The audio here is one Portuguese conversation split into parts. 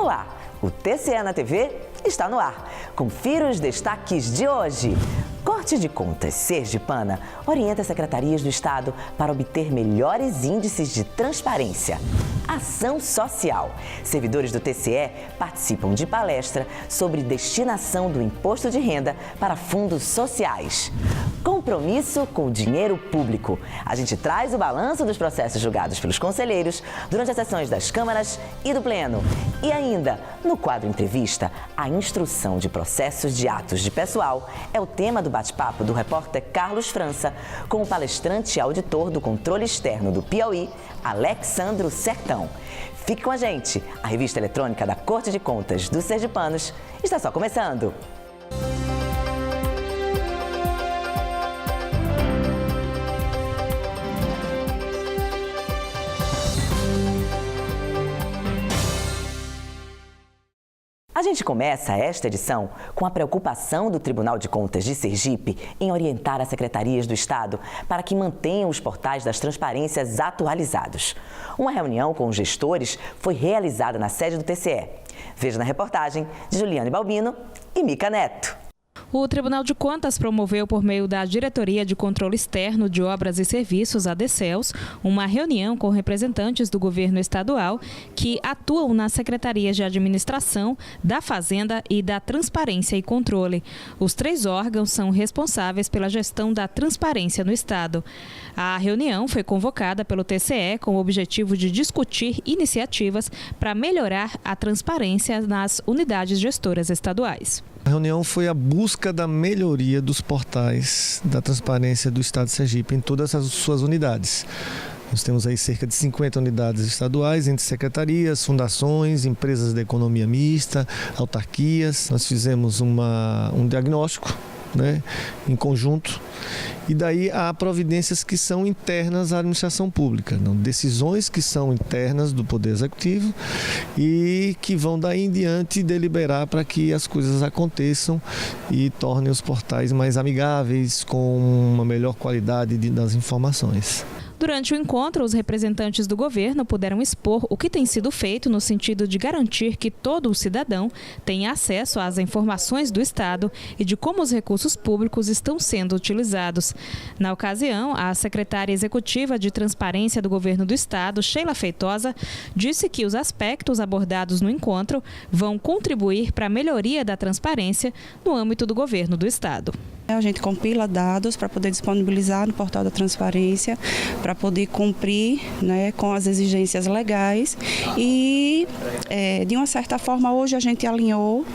Olá, o TCE na TV está no ar. Confira os destaques de hoje. Corte de Contas sergipana orienta as secretarias do Estado para obter melhores índices de transparência. Ação social. Servidores do TCE participam de palestra sobre destinação do imposto de renda para fundos sociais. Compromisso com o dinheiro público. A gente traz o balanço dos processos julgados pelos conselheiros durante as sessões das câmaras e do Pleno. E ainda, no quadro Entrevista, a instrução de processos de atos de pessoal é o tema do bate-papo do repórter Carlos França com o palestrante e auditor do controle externo do Piauí, Alexsandro Sertão. Fique com a gente, a revista eletrônica da Corte de Contas dos Sergipanos está só começando. A gente começa esta edição com a preocupação do Tribunal de Contas de Sergipe em orientar as secretarias do Estado para que mantenham os portais das transparências atualizados. Uma reunião com os gestores foi realizada na sede do TCE. Veja na reportagem de Juliane Balbino e Mica Neto. O Tribunal de Contas promoveu, por meio da Diretoria de Controle Externo de Obras e Serviços, a DECELS, uma reunião com representantes do governo estadual que atuam nas secretarias de administração, da Fazenda e da Transparência e Controle. Os 3 órgãos são responsáveis pela gestão da transparência no Estado. A reunião foi convocada pelo TCE com o objetivo de discutir iniciativas para melhorar a transparência nas unidades gestoras estaduais. A reunião foi a busca da melhoria dos portais da transparência do Estado de Sergipe em todas as suas unidades. Nós temos aí cerca de 50 unidades estaduais, entre secretarias, fundações, empresas da economia mista, autarquias. Nós fizemos um diagnóstico, em conjunto, e daí há providências que são internas à administração pública, decisões que são internas do Poder Executivo e que vão daí em diante deliberar para que as coisas aconteçam e tornem os portais mais amigáveis, com uma melhor qualidade das informações. Durante o encontro, os representantes do governo puderam expor o que tem sido feito no sentido de garantir que todo o cidadão tenha acesso às informações do Estado e de como os recursos públicos estão sendo utilizados. Na ocasião, a secretária executiva de Transparência do Governo do Estado, Sheila Feitosa, disse que os aspectos abordados no encontro vão contribuir para a melhoria da transparência no âmbito do governo do Estado. A gente compila dados para poder disponibilizar no portal da transparência, para poder cumprir com as exigências legais e, de uma certa forma, hoje a gente alinhou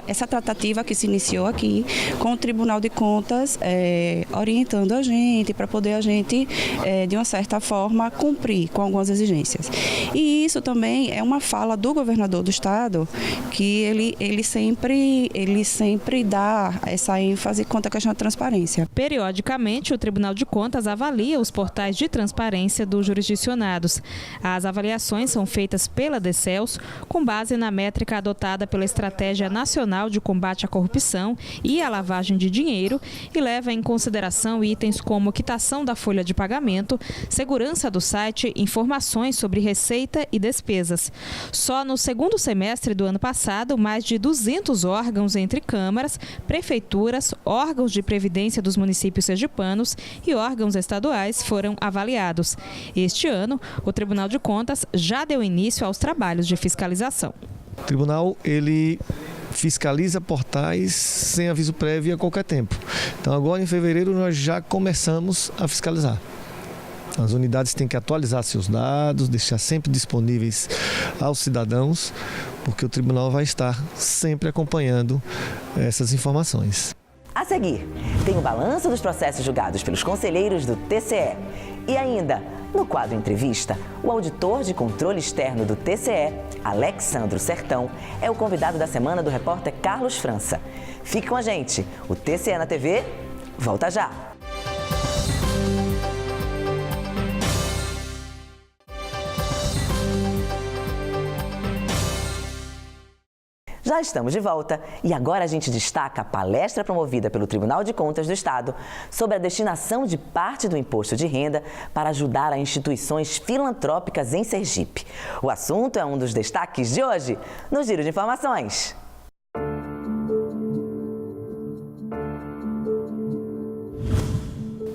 essa tratativa que se iniciou aqui com o Tribunal de Contas, orientando a gente para poder a gente, de uma certa forma, cumprir com algumas exigências. E isso também é uma fala do governador do Estado, que ele sempre dá essa ênfase quanto à questão da transparência. Periodicamente, o Tribunal de Contas avalia os portais de transparência dos jurisdicionados. As avaliações são feitas pela DECELS com base na métrica adotada pela Estratégia Nacional de Combate à Corrupção e à Lavagem de Dinheiro e leva em consideração itens como quitação da folha de pagamento, segurança do site, informações sobre receita e despesas. Só no segundo semestre do ano passado, mais de 200 órgãos entre câmaras, prefeituras, órgãos de previdência dos municípios sergipanos e órgãos estaduais foram avaliados. Este ano, o Tribunal de Contas já deu início aos trabalhos de fiscalização. O tribunal, ele fiscaliza portais sem aviso prévio a qualquer tempo. Então agora em fevereiro nós já começamos a fiscalizar. As unidades têm que atualizar seus dados, deixar sempre disponíveis aos cidadãos, porque o tribunal vai estar sempre acompanhando essas informações. A seguir, tem o balanço dos processos julgados pelos conselheiros do TCE. E ainda, no quadro Entrevista, o auditor de controle externo do TCE, Alexsandro Sertão, é o convidado da semana do repórter Carlos França. Fique com a gente, o TCE na TV volta já! Já estamos de volta e agora a gente destaca a palestra promovida pelo Tribunal de Contas do Estado sobre a destinação de parte do imposto de renda para ajudar a instituições filantrópicas em Sergipe. O assunto é um dos destaques de hoje no Giro de Informações.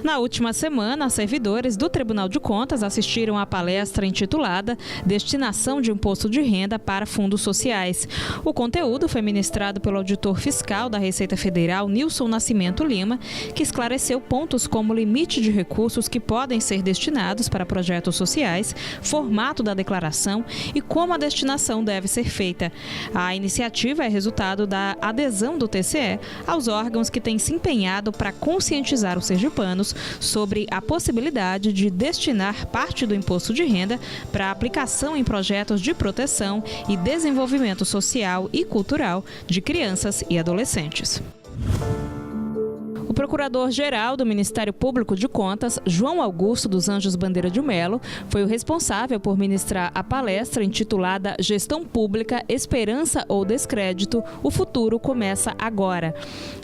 Na última semana, servidores do Tribunal de Contas assistiram à palestra intitulada Destinação de Imposto de Renda para Fundos Sociais. O conteúdo foi ministrado pelo auditor fiscal da Receita Federal, Nilson Nascimento Lima, que esclareceu pontos como limite de recursos que podem ser destinados para projetos sociais, formato da declaração e como a destinação deve ser feita. A iniciativa é resultado da adesão do TCE aos órgãos que têm se empenhado para conscientizar os sergipanos sobre a possibilidade de destinar parte do imposto de renda para aplicação em projetos de proteção e desenvolvimento social e cultural de crianças e adolescentes. O procurador-geral do Ministério Público de Contas, João Augusto dos Anjos Bandeira de Melo, foi o responsável por ministrar a palestra intitulada Gestão Pública, Esperança ou Descrédito, o futuro começa agora.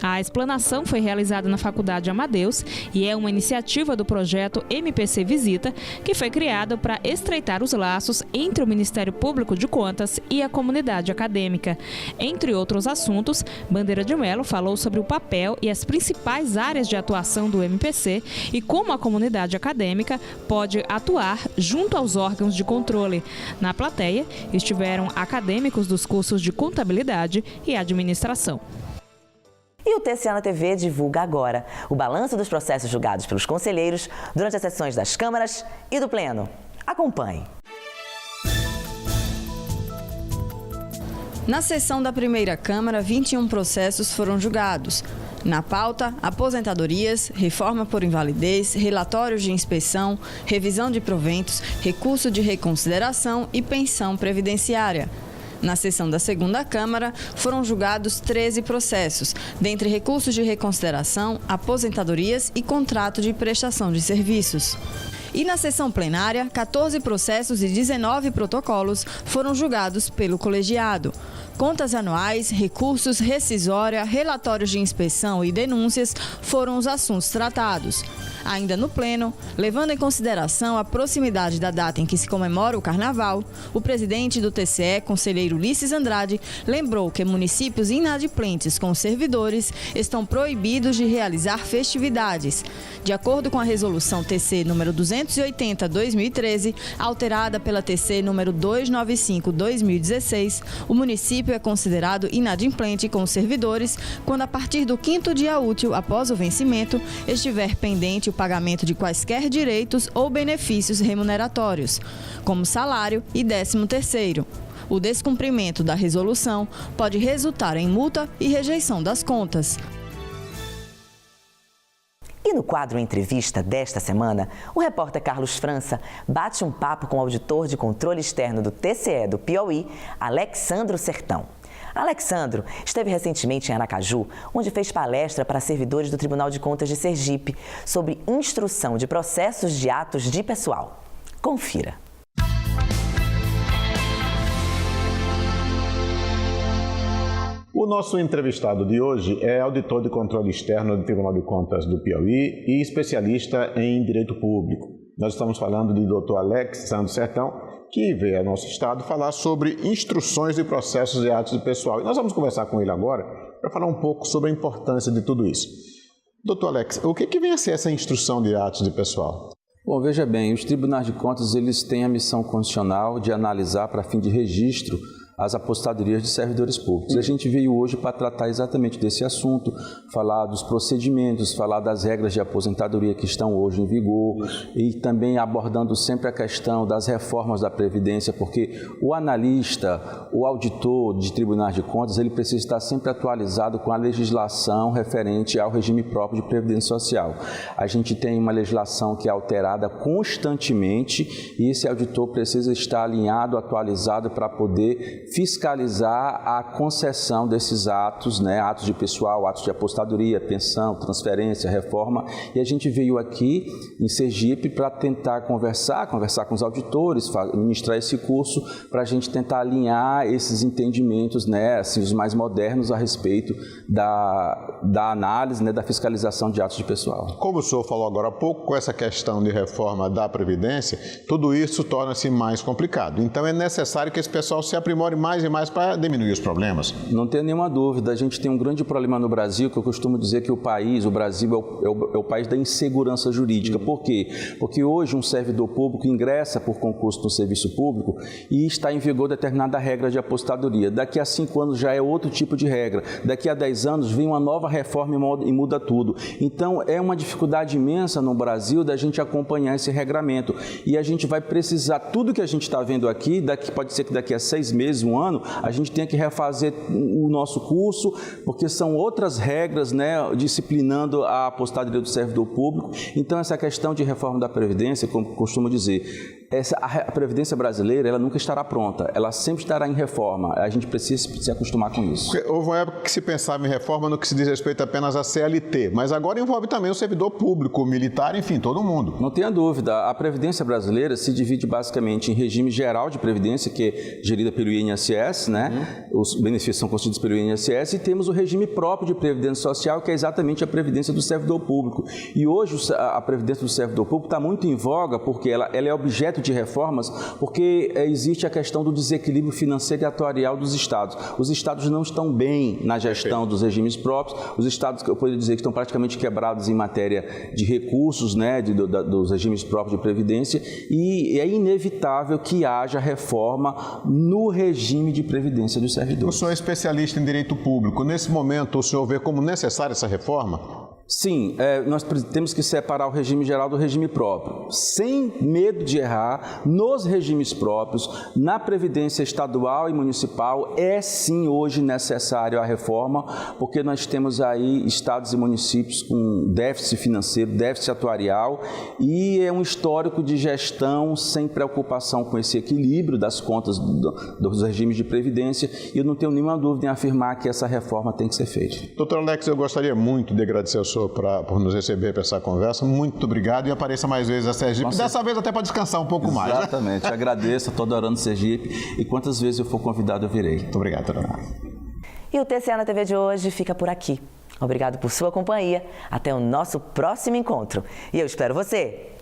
A explanação foi realizada na Faculdade Amadeus e é uma iniciativa do projeto MPC Visita, que foi criado para estreitar os laços entre o Ministério Público de Contas e a comunidade acadêmica. Entre outros assuntos, Bandeira de Melo falou sobre o papel e as principais áreas de atuação do MPC e como a comunidade acadêmica pode atuar junto aos órgãos de controle. Na plateia estiveram acadêmicos dos cursos de Contabilidade e Administração. E o TCE na TV divulga agora o balanço dos processos julgados pelos conselheiros durante as sessões das câmaras e do Pleno. Acompanhe. Na sessão da primeira Câmara, 21 processos foram julgados. Na pauta, aposentadorias, reforma por invalidez, relatórios de inspeção, revisão de proventos, recurso de reconsideração e pensão previdenciária. Na sessão da segunda Câmara, foram julgados 13 processos, dentre recursos de reconsideração, aposentadorias e contrato de prestação de serviços. E na sessão plenária, 14 processos e 19 protocolos foram julgados pelo colegiado. Contas anuais, recursos, rescisória, relatórios de inspeção e denúncias foram os assuntos tratados. Ainda no Pleno, levando em consideração a proximidade da data em que se comemora o Carnaval, o presidente do TCE, conselheiro Ulisses Andrade, lembrou que municípios inadimplentes com servidores estão proibidos de realizar festividades. De acordo com a resolução TC número 280/2013, alterada pela TC número 295/2016, o município é considerado inadimplente com servidores quando, a partir do 5º dia útil após o vencimento, estiver pendente o pagamento de quaisquer direitos ou benefícios remuneratórios, como salário e 13º. O descumprimento da resolução pode resultar em multa e rejeição das contas. E no quadro Entrevista desta semana, o repórter Carlos França bate um papo com o auditor de controle externo do TCE do Piauí, Alexandro Sertão. Alexandro esteve recentemente em Aracaju, onde fez palestra para servidores do Tribunal de Contas de Sergipe sobre instrução de processos de atos de pessoal. Confira. O nosso entrevistado de hoje é auditor de controle externo do Tribunal de Contas do Piauí e especialista em direito público. Nós estamos falando de Dr. Alexandro Sertão, que veio ao nosso estado falar sobre instruções de processos e atos de pessoal. E nós vamos conversar com ele agora para falar um pouco sobre a importância de tudo isso. Doutor Alex, o que vem a ser essa instrução de atos de pessoal? Bom, veja bem, os tribunais de contas eles têm a missão constitucional de analisar para fim de registro as apostadorias de servidores públicos. A gente veio hoje para tratar exatamente desse assunto, falar dos procedimentos, falar das regras de aposentadoria que estão hoje em vigor e também abordando sempre a questão das reformas da Previdência, porque o analista, o auditor de tribunais de contas, ele precisa estar sempre atualizado com a legislação referente ao regime próprio de Previdência Social. A gente tem uma legislação que é alterada constantemente e esse auditor precisa estar alinhado, atualizado para poder fiscalizar a concessão desses atos, né, atos de pessoal, atos de apostadoria, pensão, transferência, reforma, e a gente veio aqui em Sergipe para tentar conversar com os auditores, ministrar esse curso para a gente tentar alinhar esses entendimentos, né, assim, os mais modernos a respeito da análise, né, da fiscalização de atos de pessoal. Como o senhor falou agora há pouco, com essa questão de reforma da Previdência, tudo isso torna-se mais complicado. Então é necessário que esse pessoal se aprimore mais e mais para diminuir os problemas. Não tenho nenhuma dúvida. A gente tem um grande problema no Brasil, que eu costumo dizer que o Brasil é o país da insegurança jurídica. Por quê? Porque hoje um servidor público ingressa por concurso no serviço público e está em vigor determinada regra de apostadoria. Daqui a 5 anos já é outro tipo de regra. Daqui a 10 anos vem uma nova reforma e muda tudo. Então é uma dificuldade imensa no Brasil da gente acompanhar esse regramento. E a gente vai precisar, tudo que a gente está vendo aqui, pode ser que daqui a 6 meses, 1 ano, a gente tenha que refazer o nosso curso, porque são outras regras, né, disciplinando a apostadoria do servidor público. Então, essa questão de reforma da Previdência, como costumo dizer, a Previdência brasileira, ela nunca estará pronta, ela sempre estará em reforma. A gente precisa se acostumar com isso. Porque houve uma época que se pensava em reforma no que se diz respeito apenas à CLT, mas agora envolve também o servidor público, o militar, enfim, todo mundo. Não tenha dúvida, a Previdência brasileira se divide basicamente em regime geral de Previdência, que é gerida pelo INSS, né? Os benefícios são concedidos pelo INSS, e temos o regime próprio de Previdência Social, que é exatamente a Previdência do servidor público. E hoje a Previdência do servidor público está muito em voga, porque ela é objeto de reformas, porque existe a questão do desequilíbrio financeiro e atuarial dos estados. Os estados não estão bem na gestão dos regimes próprios, os estados, eu poderia dizer, que estão praticamente quebrados em matéria de recursos, né, dos regimes próprios de previdência, e é inevitável que haja reforma no regime de previdência dos servidores. O senhor é especialista em direito público. Nesse momento, o senhor vê como necessária essa reforma? Sim, nós temos que separar o regime geral do regime próprio, sem medo de errar. Nos regimes próprios, na Previdência estadual e municipal, é sim hoje necessário a reforma, porque nós temos aí estados e municípios com déficit financeiro, déficit atuarial, e é um histórico de gestão sem preocupação com esse equilíbrio das contas dos regimes de previdência, e eu não tenho nenhuma dúvida em afirmar que essa reforma tem que ser feita. Doutor Alex, eu gostaria muito de agradecer ao senhor por nos receber para essa conversa. Muito obrigado e apareça mais vezes a Sergipe. Dessa vez até para descansar um pouco mais. Exatamente. Né? Agradeço, estou adorando Sergipe e quantas vezes eu for convidado eu virei. Muito obrigado, doutor. E o TCA na TV de hoje fica por aqui. Obrigado por sua companhia. Até o nosso próximo encontro. E eu espero você.